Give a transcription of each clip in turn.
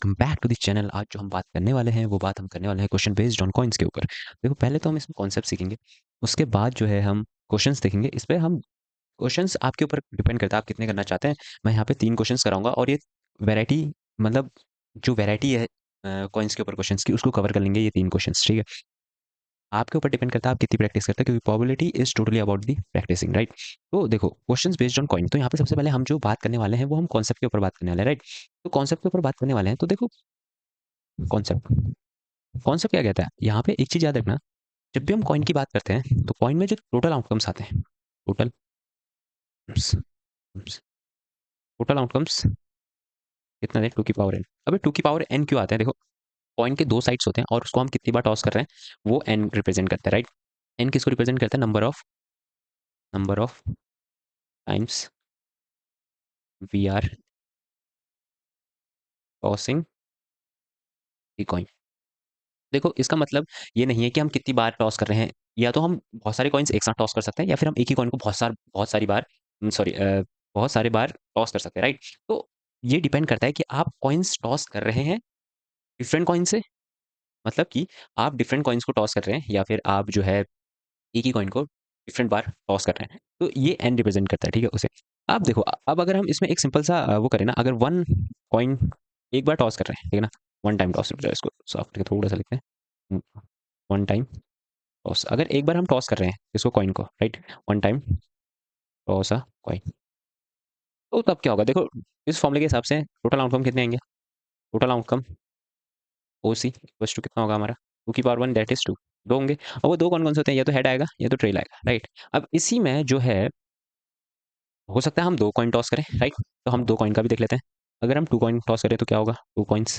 Welcome back to the channel. आज जो हम बात करने वाले हैं वो बात हम करने वाले हैं क्वेश्चन बेस्ड ऑन कॉइन्स के ऊपर। देखो, पहले तो हम इसमें कॉन्सेप्ट सीखेंगे, उसके बाद जो है हम क्वेश्चंस देखेंगे। इस पे हम क्वेश्चंस आपके ऊपर डिपेंड करता है आप कितने करना चाहते हैं। मैं यहाँ पे 3 क्वेश्चंस कराऊंगा और ये वैरायटी, मतलब जो वैरायटी है कॉइन्स के ऊपर क्वेश्चंस की, उसको कवर कर लेंगे ये 3 क्वेश्चंस, ठीक है। आपके ऊपर डिपेंड करता है आप कितनी प्रैक्टिस करते हैं, क्योंकि probability is totally about the practising, right. तो देखो, क्वेश्चंस बेस्ड ऑन कॉइन, तो यहाँ पे सबसे पहले हम जो बात करने वाले हैं वो हम कॉन्सेप्ट के ऊपर बात करने वाले हैं, राइट। तो कॉन्सेप्ट के ऊपर बात करने वाले हैं, तो देखो, कॉन्सेप्ट कॉन्सेप्ट क्या कहता है यहाँ पे, एक चीज याद रखना। जब भी हम कॉइन की बात करते हैं तो कॉइन में जो टोटल आउटकम्स आते हैं, टोटल टोटल आउटकम्स कितना है, 2 की पावर n। अबे 2 की पावर n क्यों आता है? देखो, कॉइन के 2 साइड्स होते हैं और उसको हम कितनी बार टॉस कर रहे हैं वो n रिप्रेजेंट करता है, राइट। n किसको रिप्रेजेंट करता है? Number of times we are tossing the coin. देखो, इसका मतलब ये नहीं है कि हम कितनी बार टॉस कर रहे हैं, या तो हम बहुत सारे कॉइन्स एक साथ टॉस कर सकते हैं, या फिर हम एक ही कॉइन को बहुत सारी बार, सॉरी, बहुत सारे बार टॉस कर सकते हैं, राइट। तो ये डिपेंड करता है कि आप कॉइन्स टॉस कर रहे हैं डिफरेंट कॉइन से, मतलब कि आप डिफरेंट कॉइन्स को टॉस कर रहे हैं, या फिर आप जो है एक ही कॉइन को डिफरेंट बार टॉस कर रहे हैं। तो ये एन रिप्रेजेंट करता है, ठीक है, उसे। अब देखो, अब अगर हम इसमें एक सिंपल सा वो करें ना, अगर वन कॉइन एक बार टॉस कर रहे हैं, ठीक है ना, वन टाइम टॉस, रुक जाओ इसको साफ करके थोड़ा सा लिखते हैं, वन टाइम टॉस। अगर एक बार हम टॉस कर रहे हैं इसको, कॉइन को, राइट, वन टाइम टॉस अ कॉइन, तो तब क्या होगा? देखो, इस फॉर्मूले के हिसाब से टोटल आउटकम कितने आएंगे? Total outcome O C equals to कितना होगा हमारा? 2 की पावर 1 दैट इज 2। दो होंगे, और वो दो कौन कौन से होते हैं? या तो हेड आएगा या तो ट्रेल आएगा, राइट। अब इसी में जो है, हो सकता है हम 2 कॉइन टॉस करें, राइट। तो हम 2 कॉइन का भी देख लेते हैं। अगर हम 2 कॉइन टॉस करें तो क्या होगा? 2 कॉइन्स,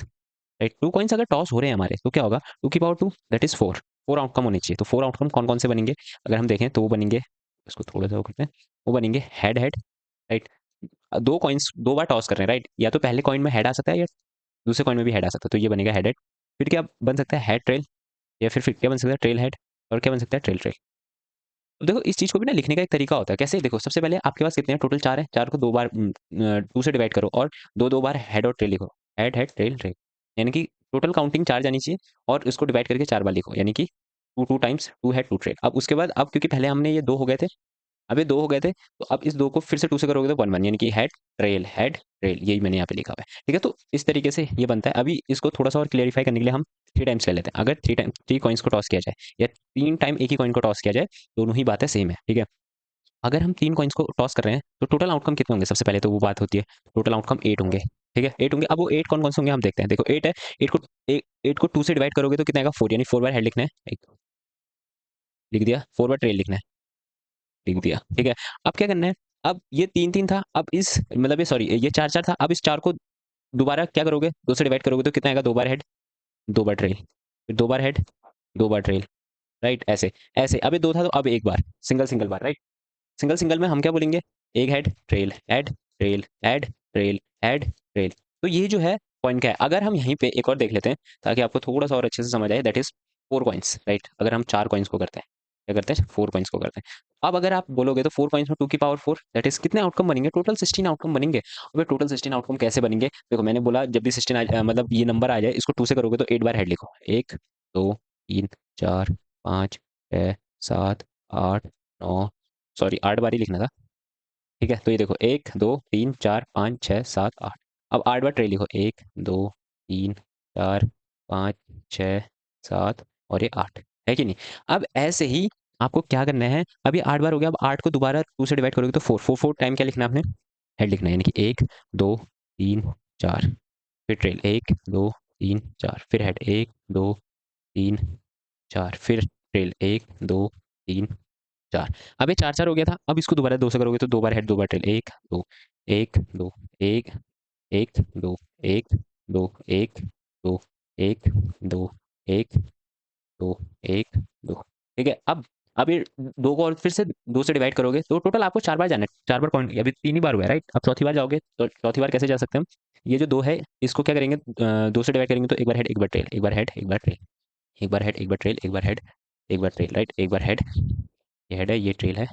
राइट। 2 कॉइन्स अगर टॉस हो रहे हैं हमारे, तो क्या होगा? 2 की पावर 2 दैट इज 4। 4 आउटकम होने चाहिए। तो 4 आउटकम कौन कौन से बनेंगे? अगर हम देखें तो वो बनेंगे, इसको थोड़ा सा वो करते हैं, वो बनेंगे हेड हेड, राइट। 2 कॉइन्स 2 बार टॉस कर रहे हैं, राइट। या तो पहले कॉइन में हेड आ सकता है, या दूसरे कॉइन में भी हेड आ सकता है, तो ये बनेगा हेड हेड। फिर क्या बन सकता है? Head trail. या फिर क्या बन सकता है? Trail head. और क्या बन सकता है? Trail trail. तो देखो, इस चीज को भी ना लिखने का एक तरीका होता है। कैसे? देखो, सबसे पहले आपके पास कितने हैं? टोटल 4 है, 4 को 2 बार 2 से डिवाइड करो, और दो दो बार हेड और ट्रेल लिखो। हेड हेड ट्रेल ट्रेल, यानी कि टोटल काउंटिंग 4 जानी चाहिए, और इसको डिवाइड करके 4 बार लिखो, यानी कि two two times two head two tail. अब उसके बाद, अब क्योंकि पहले हमने ये 2 हो गए थे, अब ये 2 हो गए थे, तो अब इस 2 को फिर से 2 से करोगे तो 1 1, यानी कि हेड ट्रेल, यही मैंने यहाँ पे लिखा हुआ है, ठीक है। तो इस तरीके से ये बनता है। अभी इसको थोड़ा सा और क्लियरिफाई करने के लिए हम 3 टाइम्स ले लेते हैं। अगर 3 कॉइन्स को टॉस किया जाए, या 3 टाइम एक ही कॉइन को टॉस किया जाए, दोनों ही बातें सेम है, ठीक है। अगर हम 3 कॉइन्स को टॉस कर रहे हैं तो टोटल आउटकम कितने होंगे? सबसे पहले तो वो बात होती है, टोटल आउटकम 8 होंगे, ठीक है, 8 होंगे। अब वो 8 कौन कौन से होंगे हम देखते हैं। देखो, 8 है, 8 को 2 से डिवाइड करोगे तो कितना आएगा? 4, यानी 4 बार हेड लिखना है, लिख दिया। 4 बार ट्रेल लिखना है, लिख दिया, ठीक है। अब क्या करना है? अब ये 3 3 था, अब इस, मतलब ये, सॉरी, ये 4 4 था, अब इस 4 को दोबारा क्या करोगे? 2 से डिवाइड करोगे तो कितना आएगा? 2 बार हेड, 2 बार ट्रेल, फिर 2 बार हेड, 2 बार ट्रेल, राइट। ऐसे ऐसे, अब ये 2 था तो अब एक बार, सिंगल सिंगल बार, राइट। सिंगल सिंगल में हम क्या बोलेंगे? एक head trail head trail head trail head trail. तो ये जो है पॉइंट क्या है? अगर हम यहीं पे एक और देख लेते हैं, ताकि आपको थोड़ा सा और अच्छे से समझ आए, दैट इज 4 कॉइन्स, राइट। अगर हम 4 कॉइन्स को करते हैं, क्या करते हैं? 4 कॉइन्स को करते हैं। अब अगर आप बोलोगे तो 4 कॉइन्स में 2 की पावर 4, दैट इज कितने आउटकम बनेंगे? टोटल 16 आउटकम बनेंगे। अब टोटल 16 आउटकम कैसे बनेंगे? देखो, मैंने बोला जब भी 16 मतलब ये नंबर आ जाए, इसको 2 से करोगे तो 8 बार हेड लिखो। 1 2 3 4 5 6 7 8 9, सॉरी, 8 बार ही लिखना था, ठीक है। तो ये देखो, 1 2 3 4 5 6 7 8। अब 8 बार ट्रे लिखो, 1 2 3 4 5 6 7, और ये 8 है कि नहीं? अब ऐसे ही आपको क्या करना है? अब ये 8 बार हो गया, अब 8 को दोबारा 2 से डिवाइड करोगे तो 4 4 4 टाइम क्या लिखना है आपने? हेड लिखना है, यानी कि 1 2 3 4, फिर ट्रेल 1 2 3 4, फिर हेड 1 2 3 4, फिर ट्रेल 1 2 3 4। अब ये 4 4 हो गया था, अब इसको दोबारा 2 से करोगे तो 2 बार हेड, 2 बार टेल, 1 2 1 1 2 1 2 1 2 1 2 1 2 1 2, ठीक है। अब ये 2 को और फिर से 2 से डिवाइड करोगे तो टोटल आपको 4 बार जाना है। 4 बार कौन, अभी 3 ही बार हुआ है, राइट। अब चौथी बार जाओगे तो चौथी बार कैसे जा सकते हैं हम? ये जो 2 है, इसको क्या करेंगे? 2 से डिवाइड करेंगे तो एक बार हेड, एक बार टेल, एक बार हेड, एक बार ट्रेल, एक बार हेड, एक बार ट्रेल, एक बार हेड, एक बार ट्रेल, राइट। एक बार हेड, ये हेड है, ये ट्रेल है,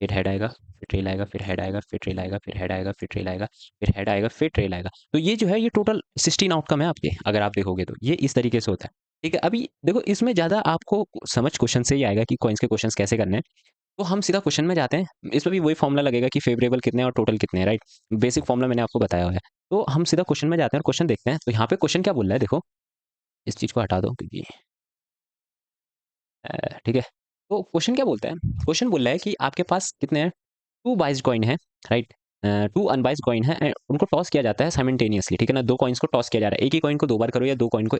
फिर हेड आएगा, फिर ट्रेल आएगा, फिर हेड आएगा, फिर ट्रेल आएगा, फिर हेड आएगा, फिर ट्रेल आएगा, फिर हेड आएगा, फिर ट्रेल आएगा। तो ये जो है ये टोटल 16 आउटकम है आपके, अगर आप देखोगे तो। ये इस तरीके से होता है। ठीक है? अभी देखो इसमें ज़्यादा आपको समझ क्वेश्चन से ही आएगा कि कॉइन्स के क्वेश्चन्स कैसे करने हैं। तो हम सीधा क्वेश्चन में जाते हैं। इसमें भी वही फ़ॉर्मूला लगेगा कि फेवरेबल कितने हैं और टोटल कितने हैं, राइट? बेसिक फ़ॉर्मूला मैंने आपको बताया हुआ है। तो हम सीधा क्वेश्चन में जाते हैं और क्वेश्चन देखते हैं। तो यहाँ पे क्वेश्चन क्या बोल रहा है देखो, इस चीज़ को हटा दो क्योंकि ठीक है? तो क्वेश्चन क्या बोलता है? क्वेश्चन बोल रहा है कि आपके पास कितने हैं? 2 बाइस्ड कॉइन है, राइट? 2 अनबाइस्ड कॉइन है उनको टॉस किया जाता है साइमल्टेनियसली, ठीक है ना? 2 कॉइन्स को टॉस किया जा रहा है। एक ही कॉइन को 2 बार करो या 2 कॉइन को।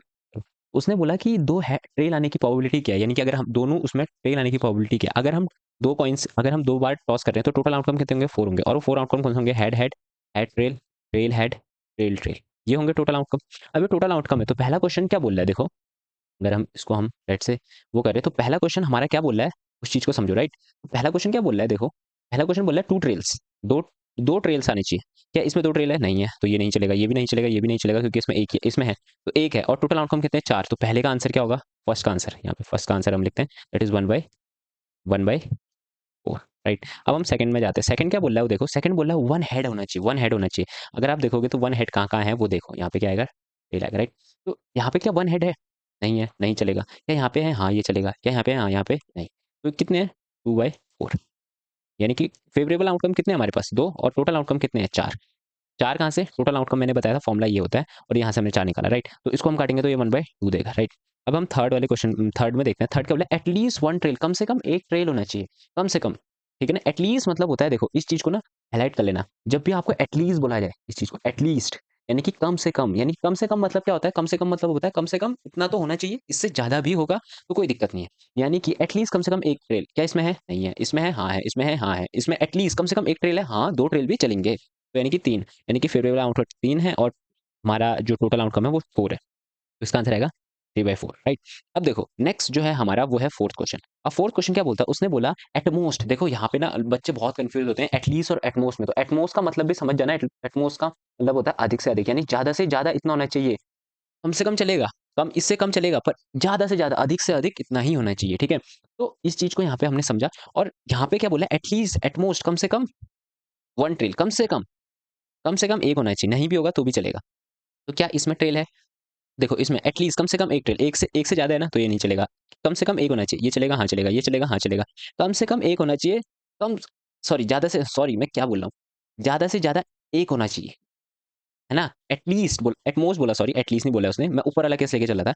उसने बोला कि 2 है ट्रेल आने की प्रोबेबिलिटी क्या है? यानी कि अगर हम दोनों उसमें ट्रेल आने की प्रोबेबिलिटी क्या है? अगर हम 2 बार टॉस कर रहे हैं तो टोटल आउटकम कितने होंगे? 4 होंगे और वो 4 आउटकम कौन से होंगे? Head head, head trail, trail head, trail trail. ये होंगे टोटल आउटकम। अब ये टोटल आउटकम है तो पहला क्वेश्चन क्या बोल रहा है देखो, अगर हम इसको हम लेट्स से वो करें तो पहला क्वेश्चन हमारा क्या बोल रहा है, उस चीज़ को समझो, राइट? पहला क्वेश्चन क्या बोल रहा है देखो, पहला क्वेश्चन बोल रहा है 2 ट्रेल्स, 2 2 ट्रेल्स आने चाहिए। क्या इसमें 2 ट्रेल है? नहीं है, तो ये नहीं चलेगा, ये भी नहीं चलेगा, ये भी नहीं चलेगा क्योंकि इसमें 1 ही है, इसमें है। तो 1 है और टोटल आउटकम कितने हैं? 4। तो पहले का आंसर क्या होगा? फर्स्ट का आंसर, यहाँ पे फर्स्ट का आंसर हम लिखते हैं दैट इज़ 1/4, राइट? अब हम सेकंड में जाते हैं। सेकंड क्या बोल रहा है वो देखो, सेकंड बोल रहा है 1 हेड होना चाहिए, 1 हेड होना चाहिए। अगर आप देखोगे तो 1 हेड कहाँ-कहाँ है वो देखो, यहाँ पे क्या आएगा? टेल आएगा, राइट? तो यहाँ पे क्या 1 हेड है? नहीं है, नहीं चलेगा। क्या यहाँ पे है? हाँ, ये चलेगा। क्या यहाँ पे है? हाँ, यहाँ पे नहीं। तो कितने हैं? 2/4, यानी कि फेवरेबल आउटकम कितने हैं हमारे पास? 2 और टोटल आउटकम कितने हैं? 4। 4 कहाँ से? टोटल आउटकम मैंने बताया था फॉर्मूला ये होता है और यहाँ से हमने 4 निकाला, राइट? तो इसको हम काटेंगे तो ये 1/2 देगा, राइट? अब हम थर्ड वाले क्वेश्चन थर्ड में देखते हैं। थर्ड क्या बोला है? एटलीस्ट 1 ट्रेल, कम से कम 1 ट्रेल होना चाहिए, कम से कम। ठीक है ना? एटलीस्ट मतलब होता है देखो, इस चीज़ को ना हाइलाइट कर लेना। जब भी आपको एटलीस्ट बोला जाए, इस चीज़ को एटलीस्ट यानी कि कम से कम, यानी कम से कम मतलब क्या होता है? कम से कम मतलब होता है कम से कम इतना तो होना चाहिए, इससे ज़्यादा भी होगा तो कोई दिक्कत नहीं है। यानी कि एटलीस्ट कम से कम 1 ट्रेल। क्या इसमें है? नहीं है। इसमें है? हाँ है। इसमें है? हाँ है। इसमें एटलीस्ट कम से कम 1 ट्रेल है? हाँ, 2 ट्रेल भी चलेंगे। तो यानी कि 3, यानी कि फेवरेबल आउटपुट 3 है और हमारा जो टोटल आउटकम है वो 4 है। तो इसका आंसर आएगा 3/4, राइट? अब देखो नेक्स्ट जो है हमारा वो है फोर्थ क्वेश्चन। अब फोर्थ क्वेश्चन क्या बोलता है? उसने बोला एट मोस्ट, देखो यहाँ पे ना बच्चे बहुत कंफ्यूज होते हैं एटलीस्ट और एटमोस्ट में। तो एटमोस्ट का मतलब भी समझ जाना, एटमोस्ट का मतलब होता है अधिक से अधिक, यानी ज्यादा से ज्यादा इतना होना चाहिए। कम से कम चलेगा, कम इससे कम चलेगा पर ज्यादा से ज्यादा अधिक से अधिक इतना ही होना चाहिए, ठीक है? तो इस चीज को यहाँ पे हमने समझा और यहाँ पे क्या बोला? एटलीस्ट एटमोस्ट कम से कम 1 ट्रिल, कम से कम 1 होना चाहिए, नहीं भी होगा तो भी चलेगा। तो क्या इसमें ट्रेल है? देखो इसमें एटलीस्ट कम से कम 1 ट्रेल, 1 से ज़्यादा है ना तो ये नहीं चलेगा। कम से कम 1 होना चाहिए, ये चलेगा, हाँ चलेगा, ये चलेगा, हाँ चलेगा। कम से कम 1 होना चाहिए, कम सॉरी ज़्यादा से सॉरी मैं क्या बोल रहा हूँ? ज़्यादा से ज़्यादा 1 होना चाहिए, है ना? एटलीस्ट बोल एटमोस्ट बोला, सॉरी एटलीस्ट नहीं बोला उसने, मैं ऊपर वाला केस लेके चला था।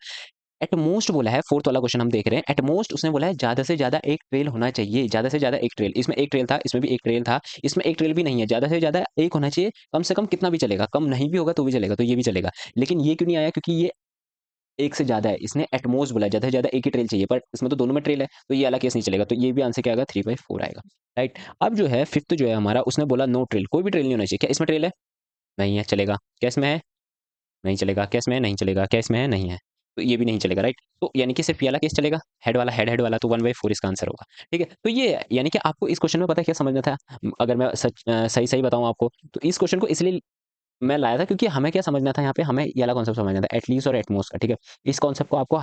एटमोस्ट बोला है, फोर्थ वाला क्वेश्चन हम देख रहे हैं। एटमोस्ट उसने बोला है ज़्यादा से ज़्यादा 1 ट्रेल होना चाहिए, ज़्यादा से ज़्यादा 1 ट्रेल। इसमें 1 ट्रेल था, इसमें भी 1 ट्रेल था, इसमें 1 ट्रेल भी नहीं है, ज़्यादा से ज़्यादा 1 होना चाहिए, कम से कम कितना भी चलेगा, कम नहीं भी होगा तो भी चलेगा, तो ये भी चलेगा। लेकिन ये क्यों नहीं आया? क्योंकि ये 1 से ज़्यादा है, इसने एट मोस्ट बोला है, ज़्यादा से ज़्यादा 1 ही ट्रेल चाहिए, पर इसमें तो दोनों में ट्रेल है, तो ये वाला केस नहीं चलेगा, तो ये भी आंसर क्या आएगा? 3/4 आएगा, राइट? अब जो है फिफ्थ जो है हमारा, उसने बोला नो ट्रेल, कोई भी ट्रेल नहीं होना चाहिए। क्या इसमें ट्रेल है? नहीं है, चलेगा। क्या इसमें है? नहीं चलेगा। क्या इसमें है? नहीं चलेगा। क्या इसमें है? नहीं है, तो ये भी नहीं चलेगा, राइट? तो यानी कि सिर्फ ये वाला केस चलेगा, हेड वाला, हेड हेड वाला, तो 1/4 इसका आंसर होगा, ठीक है? तो ये यानी कि आपको इस क्वेश्चन में पता है क्या समझना था? अगर मैं सही-सही बताऊँ आपको, तो इस क्वेश्चन को इसलिए मैं लाया था क्योंकि हमें क्या समझना था यहाँ पे, हमें ये वाला कॉन्सेप्ट समझना था एटलीस्ट और एटमोस्ट का, ठीक है? इस कॉन्सेप्ट को आपको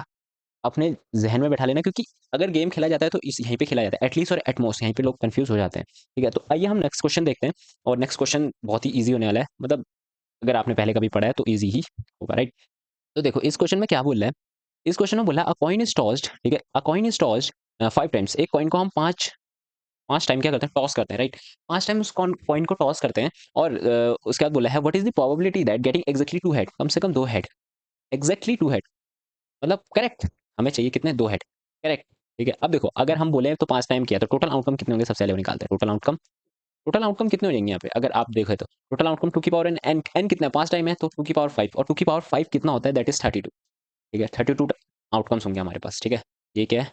अपने ज़हन में बैठा लेना, क्योंकि अगर गेम खेला जाता है तो इस यहीं पे खेला जाता है, एटलीस्ट और एटमोस्ट, यहीं पे लोग कन्फ्यूज़ हो जाते हैं, ठीक है? तो आइए हम नेक्स्ट क्वेश्चन देखते हैं और नेक्स्ट क्वेश्चन बहुत ही ईज़ी होने वाला है, मतलब अगर आपने पहले कभी पढ़ा है तो ईज़ी ही होगा, राइट? तो देखो इस क्वेश्चन में क्या बोल रहा है, इस क्वेश्चन में बोला अ कॉइन इज़ टॉस्ड, ठीक है? अ कॉइन इज़ टॉस्ड 5 टाइम्स, एक कॉइन को हम 5 टाइम क्या करते हैं? टॉस करते हैं, राइट? 5 टाइम उस कॉइन को टॉस करते हैं और उसके बाद बोला है what is the probability that getting exactly 2 head, कम से कम 2 हेड, एक्जेक्टली 2 हेड मतलब करेक्ट, हमें चाहिए कितने? 2 हेड, करेक्ट, ठीक है? अब देखो अगर हम बोले तो 5 टाइम किया तो टोटल आउटकम कितने होंगे? सबसे पहले वो निकालते हैं टोटल आउटकम कितने हो जाएँगे यहाँ पे? अगर आप देखें तो टोटल आउटकम 2 की पावर n कितना है? 5 टाइम है तो 2 की पावर 5 और 2 की पावर 5 कितना होता है? दैट इज़ 32, ठीक है? 32 आउटकम्स होंगे हमारे पास, ठीक है? ये क्या है?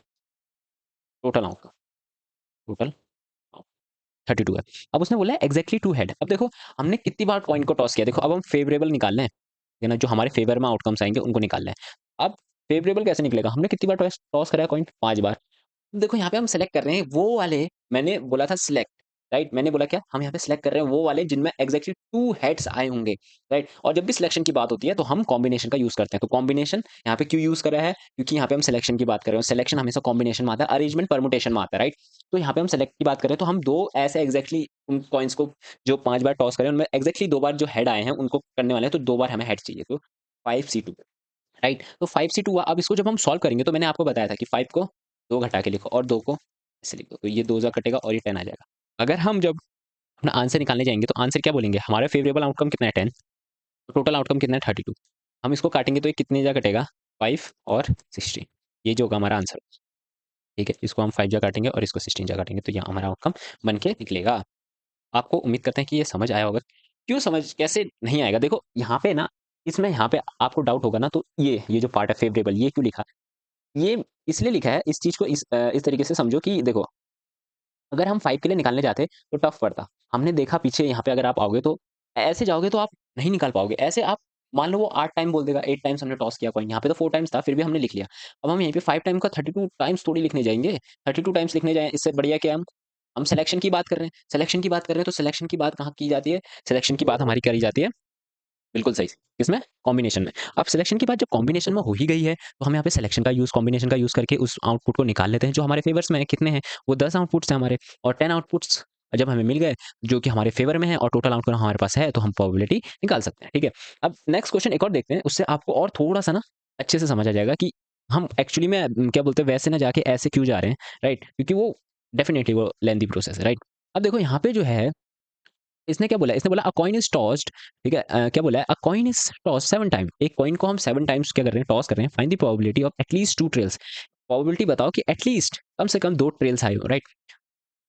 टोटल आउटकम, टोटल 32 है। अब उसने बोला है एक्जेक्टली 2 हेड। अब देखो हमने कितनी बार कॉइन को टॉस किया, देखो अब हम फेवरेबल निकालना है ना? जो हमारे फेवर में आउटकम्स आएँगे उनको निकालना है। अब फेवरेबल कैसे निकलेगा? हमने कितनी बार टॉस टॉस करा है कॉइन? 5 बार। देखो यहाँ पे हम सेलेक्ट कर रहे हैं वो वाले, मैंने बोला था सिलेक्ट, राइट? मैंने बोला क्या? हम यहाँ पे सिलेक्ट कर रहे हैं वो वाले जिनमें एग्ज़ैक्टली 2 हेड्स आए होंगे, राइट? और जब भी सिलेक्शन की बात होती है तो हम कॉम्बिनेशन का यूज़ करते हैं। तो कॉम्बिनेशन यहाँ पे क्यों यूज़ करा है? क्योंकि यहाँ पे हम सिलेक्शन की बात कर रहे हैं और सिलेक्शन हमेशा कॉम्बिनेशन में आता है, अरेंजमेंट परम्यूटेशन में आता है, राइट? तो यहाँ पे हम सेलेक्ट की बात करें तो हम 2 ऐसे एग्ज़ैक्टली उन कॉइन्स को जो 5 बार टॉस करें उनमें एग्ज़ैक्टली 2 बार जो हेड आए हैं उनको करने वाले हैं, तो 2 बार हमें हेड चाहिए। तो 5C2 राइट? तो 5C2 हुआ। अब इसको जब हम सॉल्व करेंगे तो मैंने आपको बताया था कि 5 को 2 घटा के लिखो और 2 को ऐसे लिख दो। तो ये 2 से कटेगा और ये 10 आ जाएगा। अगर हम जब अपना आंसर निकालने जाएँगे तो आंसर क्या बोलेंगे? हमारा फेवरेबल आउटकम कितना है 10, तो टोटल आउटकम कितना है 32। हम इसको काटेंगे तो ये कितनी जगह कटेगा? 5 और 16। ये जो होगा हमारा आंसर, ठीक है? इसको हम 5 जगह काटेंगे और इसको 16 जगह काटेंगे तो ये हमारा आउटकम बन के निकलेगा। आपको उम्मीद करते हैं कि ये समझ आया होगा। क्यों समझ कैसे नहीं आएगा? देखो यहाँ पे ना इसमें यहाँ पे आपको डाउट होगा ना तो ये जो पार्ट है फेवरेबल ये क्यों लिखा? ये इसलिए लिखा है इस चीज़ को इस तरीके से समझो कि देखो अगर हम 5 के लिए निकालने जाते तो टफ पड़ता। हमने देखा पीछे यहाँ पे अगर आप आओगे तो ऐसे जाओगे तो आप नहीं निकाल पाओगे। ऐसे आप मान लो वो 8 टाइम बोल देगा, 8 टाइम्स हमने टॉस किया कॉइन, यहाँ पे तो 4 टाइम्स था फिर भी हमने लिख लिया। अब हम यहीं पे 5 टाइम का 32 टाइम्स थोड़ी लिखने जाएँगे। 32 टाइम्स लिखने जाएँ इससे बढ़िया क्या हम सिलेक्शन की बात कर रहे हैं। सिलेक्शन की बात कर रहे हैं तो सिलेक्शन की बात कहाँ की जाती है? सिलेक्शन की बात हमारी करी जाती है बिल्कुल सही। किसमें? कॉम्बिनेशन में। अब सिलेक्शन की बात जब कॉम्बिनेशन में हो ही गई है, तो हम यहाँ पे सिलेक्शन का यूज़ कॉम्बिनेशन का यूज़ करके उस आउटपुट को निकाल लेते हैं, जो हमारे फेवर्स में है। कितने हैं? वो 10 आउटपुट्स हैं हमारे और 10 आउटपुट्स जब हमें मिल गए, जो कि हमारे फेवर में है और टोटल आउटपुट हमारे पास है, तो हम प्रोबेबिलिटी निकाल सकते हैं, ठीक है? अब नेक्स्ट क्वेश्चन एक और देखते हैं, उससे आपको और थोड़ा-सा ना अच्छे से समझ आ जाएगा कि हम एक्चुअली में क्या बोलते हैं, वैसे ना जाके ऐसे क्यों जा रहे हैं, राइट? क्योंकि वो डेफिनिटली वो लेंथी प्रोसेस है, राइट? अब देखो यहाँ पे जो है इसने क्या बोला? इसने बोला अ कॉइन इज़ टॉस्ड ठीक है? क्या बोला है? अ कॉइन इज़ टॉस्ड 7 टाइम एक कॉइन को हम 7 टाइम्स क्या कर रहे हैं? टॉस कर रहे हैं। Find the probability of at least 2 trails probability बताओ कि एट लीस्ट कम से कम 2 ट्रेल्स आए हो, राइट?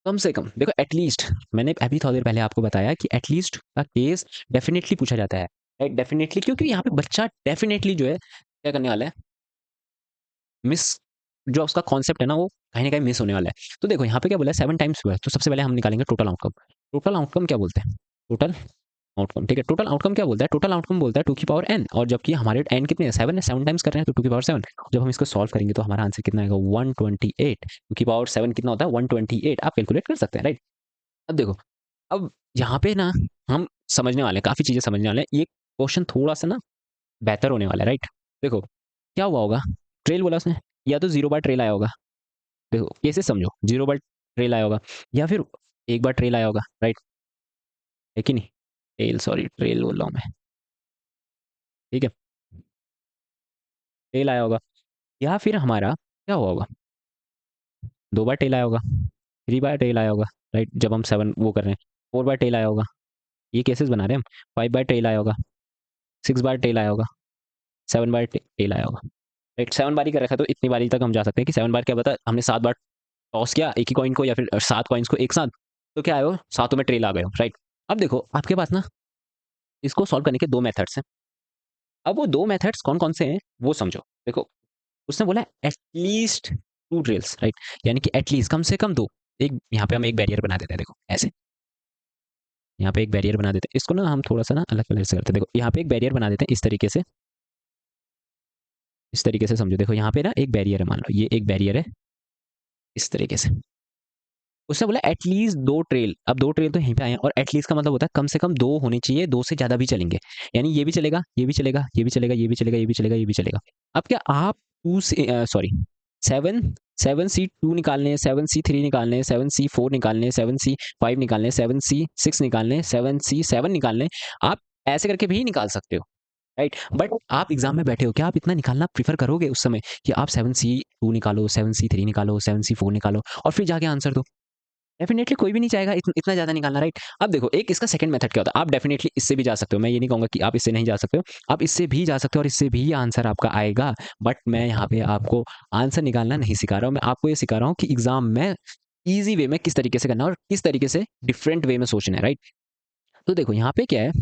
कम से कम देखो एट लीस्ट मैंने अभी थोड़ी देर पहले आपको बताया कि एट लीस्ट का केस डेफिनिटली पूछा जाता है, राइट? डेफिनिटली क्योंकि यहाँ पे बच्चा डेफिनिटली जो है क्या करने वाला है? मिस जो उसका कॉन्सेप्ट है ना वो कहीं न कहीं मिस होने वाला है। तो देखो यहाँ पे क्या बोला है 7 टाइम्स हुआ है, तो सबसे पहले हम निकालेंगे टोटल आउटकम। टोटल आउटकम क्या बोलते हैं? टोटल आउटकम ठीक है, टोटल आउटकम क्या बोलता है? टोटल आउटकम बोलता है 2 की पावर n और जबकि हमारे n कितने हैं? 7 है, 7 टाइम्स कर रहे हैं तो 2 की पावर 7 जब हम इसको सॉल्व करेंगे तो हमारा आंसर कितना आएगा? 128 2 की पावर 7 कितना होता है? 128 आप कैलकुलेट कर सकते हैं, राइट? अब देखो, अब यहाँ पे ना हम समझने वाले हैं, काफ़ी चीज़ें समझने वाले हैं। ये क्वेश्चन थोड़ा-सा ना बेहतर होने वाला है, राइट? देखो, क्या हुआ होगा? ट्रेल बोला उसने, या तो 0 बार ट्रेल आया होगा। देखो, केसेस समझो, 0 बार ट्रेल आया होगा या फिर 1 बार ट्रेल आया होगा, राइट? है कि नहीं? ट्रेल बोल रहा हूँ मैं, ठीक है? ट्रेल आया होगा या फिर हमारा क्या हुआ होगा? 2 बार टेल आया होगा, 3 बार टेल आया होगा, राइट? जब हम 7 वो कर रहे हैं, 4 बार टेल आया होगा, ये केसेस बना रहे हैं हम, 5 बार टेल आया होगा, 6 बार टेल आया होगा, 7 बार टेल आया होगा, राइट? 7 बार ही कर रखा है तो इतनी बारी तक हम जा सकते हैं कि 7 बार क्या पता हमने 7 बार टॉस किया एक ही कॉइन को या फिर 7 कॉइन्स को एक साथ, तो क्या आए हो? सातों में ट्रेल आ गए हो, राइट? अब देखो आपके पास ना इसको सॉल्व करने के 2 मेथड्स हैं। अब वो 2 मेथड्स कौन-कौन से हैं, वो समझो। देखो, उसने बोला एट लीस्ट 2 ट्रेल्स, राइट? यानी कि एट लीस्ट कम से कम 2 एक यहाँ पे हम एक बैरियर बना देते हैं देखो, ऐसे। यहाँ पे एक बैरियर बना देते हैं। इसको ना हम थोड़ा-सा ना अलग कलर से करते हैं। देखो, यहाँ पे एक बैरियर बना देते हैं इस तरीके से समझो। देखो, यहाँ पे ना एक बैरियर है मान लो, ये एक बैरियर है, इस तरीके से। उसने बोला एट लीस्ट 2 ट्रेल, अब 2 ट्रेल तो यहीं पे आए हैं और एट लीस्ट का मतलब होता है कम से कम 2 होने चाहिए, 2 से ज़्यादा भी चलेंगे। यानी ये भी चलेगा, ये भी चलेगा, ये भी चलेगा, ये भी चलेगा, ये भी चलेगा, ये भी चलेगा। अब क्या आप 2 से 7 7C2 निकालने हैं, 7C3 निकालने हैं, 7C4 निकालने हैं, 7C5 निकालने हैं, 7C6 निकालने हैं, 7C7 निकालने हैं। आप ऐसे करके भी निकाल सकते हो, राइट? बट आप एग्ज़ाम में बैठे हो, क्या आप इतना निकालना प्रेफ़र करोगे उस समय कि आप 7C2 निकालो, 7C3 निकालो, 7C4 निकालो और फिर जाके आंसर दो? डेफ़िनेटली कोई भी नहीं चाहेगा इतना ज़्यादा निकालना, राइट? अब देखो एक इसका सेकंड मेथड क्या होता है, आप डेफ़िनेटली इससे भी जा सकते हो, मैं ये नहीं कहूँगा कि आप इससे नहीं जा सकते हो, आप इससे भी जा सकते हो और इससे भी आंसर आपका आएगा, बट मैं यहाँ पे आपको आंसर निकालना नहीं सिखा रहा हूँ, मैं आपको ये सिखा रहा हूँ कि एग्ज़ाम में ईज़ी वे में किस तरीके से करना है और किस तरीके से डिफरेंट वे में सोचना है, राइट? तो देखो यहाँ पे क्या है,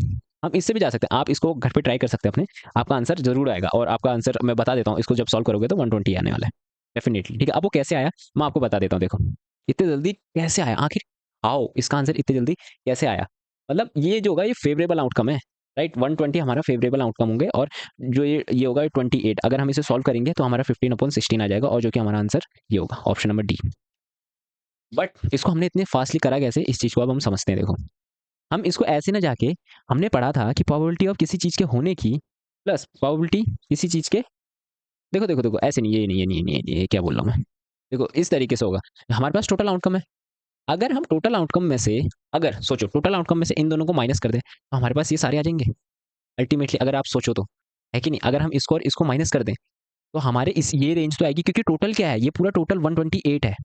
हम इससे भी जा सकते हैं, आप इसको घर पे ट्राई कर सकते हैं अपने, आपका आंसर ज़रूर आएगा और आपका आंसर मैं बता देता हूँ, इसको जब सॉल्व करोगे तो 120 आने वाला है, डेफ़िनेटली, ठीक है? अब वो कैसे आया, मैं आपको बता देता हूँ देखो, इतनी जल्दी कैसे आया आखिर हाउ इसका आंसर इतनी जल्दी कैसे आया? मतलब ये जो होगा ये फ़ेवरेबल आउटकम है, राइट? 120 हमारा फ़ेवरेबल आउटकम होंगे और जो ये होगा 28 अगर हम इसे सॉल्व करेंगे तो हमारा 15/16 आ जाएगा और जो कि हमारा आंसर ये होगा, ऑप्शन नंबर डी। बट इसको हमने इतने फास्टली करा कैसे, इस चीज़ को अब हम समझते हैं। देखो, हम इसको ऐसे ना जाके, हमने पढ़ा था कि प्रोबेबिलिटी ऑफ किसी चीज़ के होने की प्लस प्रोबेबिलिटी किसी चीज़ के, देखो, देखो, देखो, ऐसे नहीं, ये नहीं, ये नहीं, ये नहीं, ये नहीं, ये क्या बोल रहा हूँ मैं। देखो, इस तरीके से होगा। हमारे पास टोटल आउटकम है। अगर हम टोटल आउटकम में से, अगर सोचो टोटल आउटकम में से इन दोनों को माइनस कर दें, तो हमारे पास ये सारे आ जाएँगे। अल्टीमेटली अगर आप सोचो तो, है कि नहीं? अगर हम इसको और इसको माइनस कर दें, तो हमारे इस ये रेंज तो आएगी, क्योंकि टोटल क्या है? ये पूरा टोटल 128 है।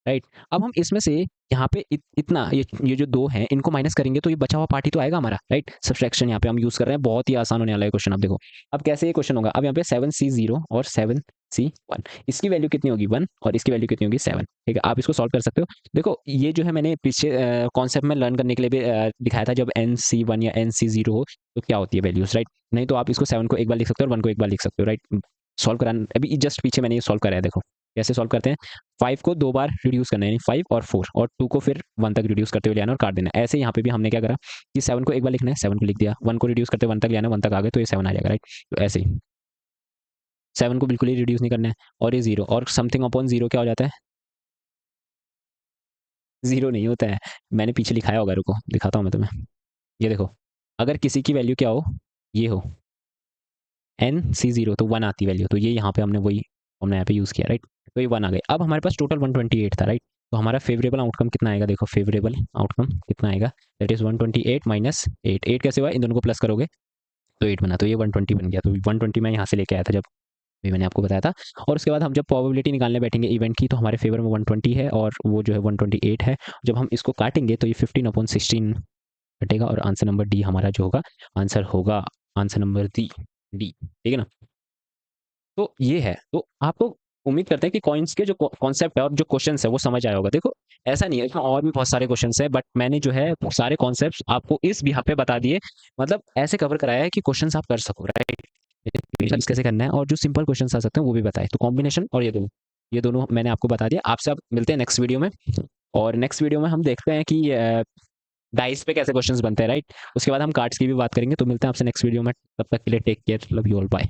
राइट। अब हम इसमें से यहाँ पे इतना ये जो दो हैं इनको माइनस करेंगे तो ये बचा हुआ पार्ट ही तो आएगा हमारा। राइट, सब्सट्रैक्शन यहाँ पे हम यूज कर रहे हैं, बहुत ही आसान होने वाला है क्वेश्चन। अब देखो, अब कैसे ये क्वेश्चन होगा। अब यहाँ पे 7C0 और 7C1, इसकी वैल्यू कितनी होगी 1 और इसकी वैल्यू कितनी होगी 7। ठीक है, आप इसको सॉल्व कर सकते हो। देखो, ये जो है मैंने पीछे कॉन्सेप्ट में लर्न करने के लिए भी दिखाया था, जब NC1 या NC0 हो तो क्या होती है वैल्यूज। राइट, नहीं तो आप इसको 7 को एक बार लिख सकते हो और 1 को एक बार लिख सकते हो। राइट, सॉल्व कराना अभी जस्ट पीछे मैंने ये सॉल्व करा है। देखो कैसे सॉल्व करते हैं। 5 को 2 बार रिड्यूस करना है, यानी 5 और 4, और 2 को फिर 1 तक रिड्यूस करते हुए ले आना और काट देना। ऐसे यहाँ पे भी हमने क्या करा कि 7 को एक बार लिखना है, 7 को लिख दिया, 1 को रिड्यूस करते हुए 1 तक ले आना, 1 तक आ गए तो ये 7 आ जाएगा। राइट, तो ऐसे ही 7 को बिल्कुल ही रिड्यूस नहीं करना है, और ये 0 और समथिंग अपॉन 0 क्या हो जाता है? 0 नहीं होता है। मैंने पीछे लिखाया होगा, रुको दिखाता हूँ मैं तुम्हें। ये देखो, अगर किसी की वैल्यू क्या हो, ये हो NC0, तो 1 आती वैल्यू, तो ये यहाँ पे हमने वही हमने यहाँ पे यूज़ किया। राइट, तो ये 1 आ गए। अब हमारे पास टोटल 128 था। राइट, तो हमारा फेवरेबल आउटकम कितना आएगा? देखो, फेवरेबल आउटकम कितना आएगा, दैट इज 128 माइनस 8। 8 कैसे हुआ? इन दोनों को प्लस करोगे तो 8 बना, तो ये 120 बन गया। तो 120 मैं यहाँ से लेके आया था, जब भी मैंने आपको बताया था। और उसके बाद हम जब प्रोबेबिलिटी निकालने बैठेंगे इवेंट की, तो हमारे फेवर में 120 है और वो जो है 128 है। जब हम इसको काटेंगे तो ये 15/16 कटेगा, और आंसर नंबर डी हमारा जो होगा, आंसर होगा आंसर नंबर डी। डी, ठीक है ना? तो ये है। तो आपको उम्मीद करते हैं कि कॉइन्स के जो कॉन्सेप्ट है और जो क्वेश्चंस है वो समझ आया होगा। देखो, ऐसा नहीं है, इसमें और भी बहुत सारे क्वेश्चंस है, बट मैंने जो है सारे कॉन्सेप्ट्स आपको इस बिहाफ पे बता दिए। मतलब ऐसे कवर कराया है कि क्वेश्चंस आप कर सको। राइट, कैसे करना है, और जो सिंपल क्वेश्चंस आ सकते हैं वो भी बताए। तो कॉम्बिनेशन और ये दोनों मैंने आपको बता दिया। आपसे आप मिलते हैं नेक्स्ट वीडियो में, और नेक्स्ट वीडियो में हम देखते हैं कि डाइस पे कैसे क्वेश्चंस बनते हैं। राइट, उसके बाद हम कार्ड्स की भी बात करेंगे। तो मिलते हैं आपसे नेक्स्ट वीडियो में, तब तक के लिए take care, love you all, bye.